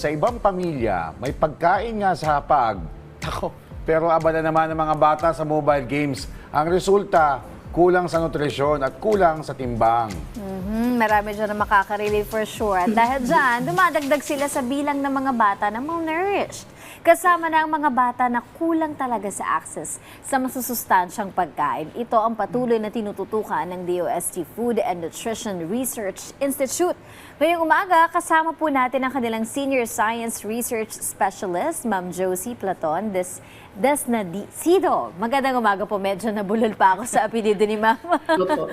sa ibang pamilya, may pagkain nga sa hapag. Ako, pero abala naman ng mga bata sa mobile games. Ang resulta, kulang sa nutrisyon at kulang sa timbang. Marami dyan na makakarelate for sure. At dahil dyan, dumadagdag sila sa bilang ng mga bata na malnourished. Kasama na ang mga bata na kulang talaga sa access sa masusustansyang pagkain. Ito ang patuloy na tinututukan ng DOST Food and Nutrition Research Institute. Ngayong umaga, kasama po natin ang kanilang Senior Science Research Specialist, Ma'am Josie Platon Desnadicido. Magandang umaga po. Medyo nabulol pa ako sa apelido ni Ma'am. Opo.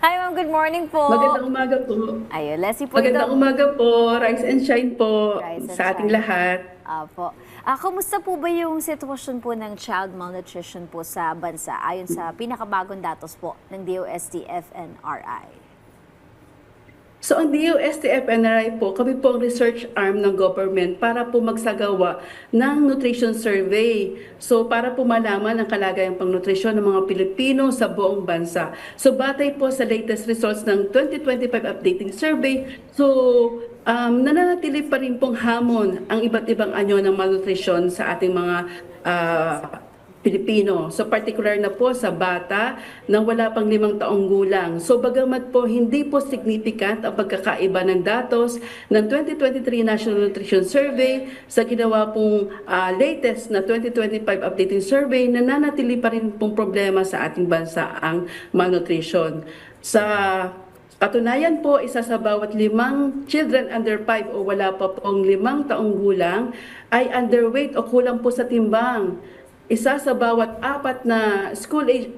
Hi Ma'am, good morning po. Magandang umaga po. Ayun, Leslie po Magandang ito. umaga po. Rise and shine po Rise and sa ating shine. lahat. Apo. Kumusta po ba yung sitwasyon po ng child malnutrition po sa bansa ayon sa pinakabagong datos po ng DOST FNRI? So ang DOST-FNRI po, kami po ang research arm ng government para po magsagawa ng nutrition survey. So para po malaman ang kalagayang pangnutrisyon ng mga Pilipino sa buong bansa. So batay po sa latest results ng 2025 updating survey, so nananatili pa rin pong hamon ang iba't ibang anyo ng malnutrition sa ating mga Pilipino. So particular na po sa bata na wala pang 5 taong gulang. So bagamat po hindi po significant ang pagkakaiba ng datos ng 2023 National Nutrition Survey sa ginawa pong latest na 2025 updating survey, nananatili pa rin pong problema sa ating bansa ang malnutrition. Sa katunayan po, isa sa bawat 5 children under 5 o wala pa pong 5 taong gulang ay underweight o kulang po sa timbang. Isa sa bawat 4 na school age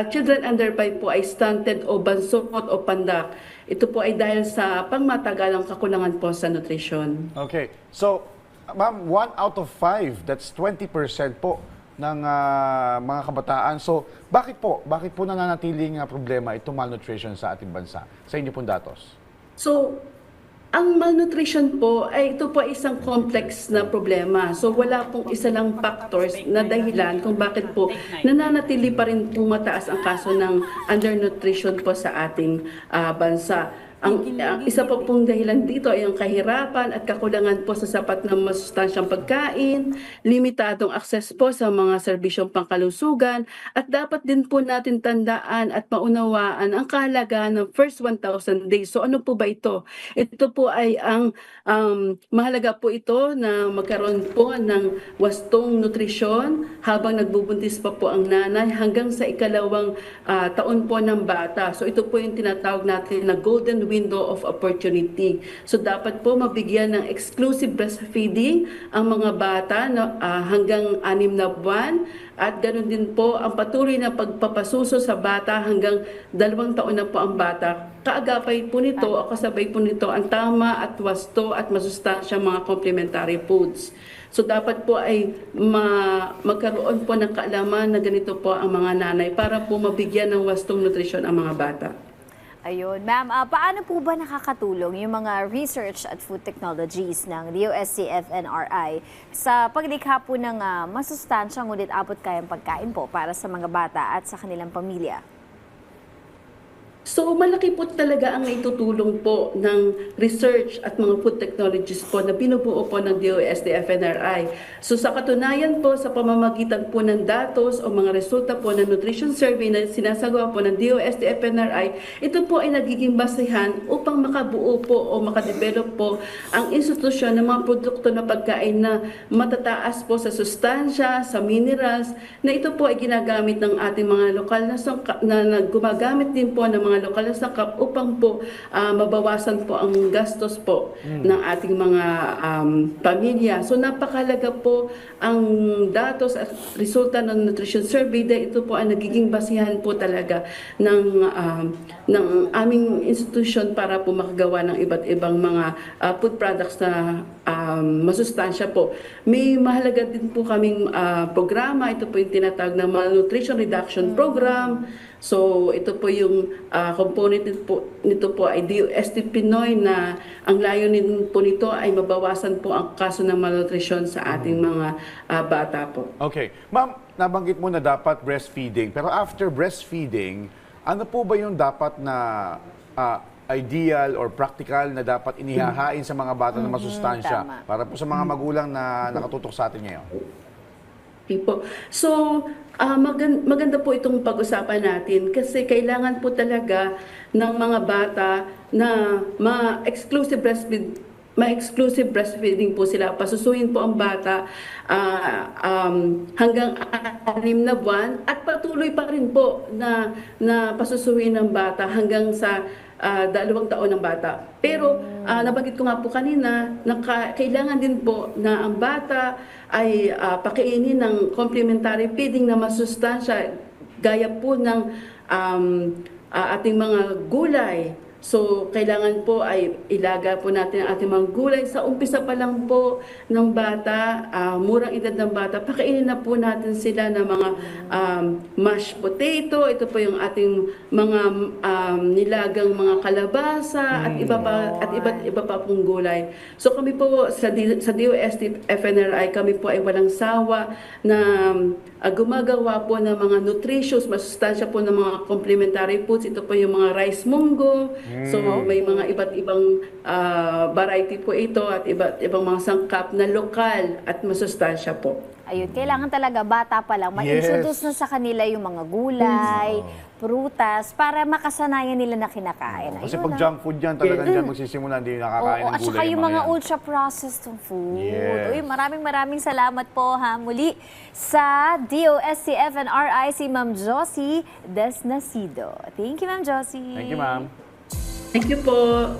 children under 5 po ay stunted o bansot o pandak. Ito po ay dahil sa pangmatagalang kakulangan po sa nutrisyon. Okay. So, ma'am, 1 out of 5, that's 20% po ng mga kabataan. So, bakit po nananatiling problema itong malnutrition sa ating bansa? Sa inyo pong datos. So, ang malnutrition po ay ito po ay isang complex na problema. So wala pong isa lang factors na dahilan kung bakit po nananatili pa rin pong mataas ang kaso ng undernutrition po sa ating bansa. Ang isa po pong dahilan dito ay ang kahirapan at kakulangan po sa sapat na masustansyang pagkain, limitadong access po sa mga serbisyong pangkalusugan, at dapat din po natin tandaan at maunawaan ang kahalagaan ng first 1,000 days. So ano po ba ito? Ito po ay ang mahalaga po ito na magkaroon po ng wastong nutrisyon habang nagbubuntis pa po ang nanay hanggang sa ikalawang taon po ng bata. So ito po yung tinatawag natin na golden window of opportunity. So dapat po mabigyan ng exclusive breastfeeding ang mga bata na hanggang 6 na buwan, at ganoon din po ang patuloy na pagpapasuso sa bata hanggang 2 taon na po ang bata. Kaagapay po nito o kasabay po nito ang tama at wasto at masustansyang mga complementary foods. So dapat po ay magkaroon po ng kaalaman na ganito po ang mga nanay para po mabigyan ng wastong nutrisyon ang mga bata. Ayun. Ma'am, paano po ba nakakatulong yung mga research at food technologies ng DOST FNRI sa paglikha po ng masustansyang ngunit abot kayang pagkain po para sa mga bata at sa kanilang pamilya? So malaki po talaga ang naitutulong po ng research at mga food technologies po na binubuo po ng DOST FNRI. So sa katunayan po, sa pamamagitan po ng datos o mga resulta po ng nutrition survey na sinasagawa po ng DOST FNRI, ito po ay nagiging basehan upang makabuo po o makadevelop po ang institusyon ng mga produkto na pagkain na matataas po sa sustansya, sa minerals, na ito po ay ginagamit ng ating mga lokal na gumagamit din po ng mga lokal na sangkap upang po mabawasan po ang gastos po ng ating mga pamilya. So napakahalaga po ang datos at resulta ng nutrition survey dahil ito po ay nagiging basihan po talaga ng aming institusyon para po makagawa ng iba't ibang mga food products na masustansya po. May mahalaga din po kaming programa. Ito po yung tinatawag na Malnutrition Reduction Program. So ito po yung component nito po ay DOST Pinoy na ang layunin po nito ay mabawasan po ang kaso ng malnutrition sa ating mga bata po. Okay. Ma'am, nabanggit mo na dapat breastfeeding. Pero after breastfeeding, ano po ba yung dapat na ideal or practical na dapat inihahain sa mga bata na masustansya tama. para po sa mga magulang na nakatutok sa atin ngayon? Okay po. So, maganda po itong pag-usapan natin kasi kailangan po talaga ng mga bata na ma-exclusive breastfeeding po sila. Pasusuin po ang bata hanggang 6 na buwan at patuloy pa rin po na pasusuin ng bata hanggang sa 2 taon ng bata. Pero nabanggit ko nga po kanina na kailangan din po na ang bata ay pakainin ng complementary feeding na masustansya gaya po ng ating mga gulay. So, kailangan po ay ilaga po natin ang ating mga gulay. Sa umpisa pa lang po ng bata, murang edad ng bata, pakainin na po natin sila ng mga mashed potato. Ito po yung ating mga nilagang mga kalabasa at iba't iba pa pong gulay. So, kami po sa DOST FNRI, kami po ay walang sawa na gumagawa po ng mga nutritious, masustansya po ng mga complementary foods. Ito po yung mga rice munggo. So may mga iba't ibang variety po ito at iba't ibang mga sangkap na lokal at masustansya po. Ayun, kailangan talaga bata pa lang ma-introduce na sa kanila yung mga gulay, prutas, para makasanayan nila na kinakain. Kasi Ayun, pag junk food yan, talagang dyan magsisimula, hindi nakakain ng at gulay saka yung mga yan. ultra-processed food. Yes. Uy, maraming salamat po ha muli sa DOST FNRI si Ma'am Josie Desnacido. Thank you, Ma'am Josie. Thank you, ma'am. Thank you po.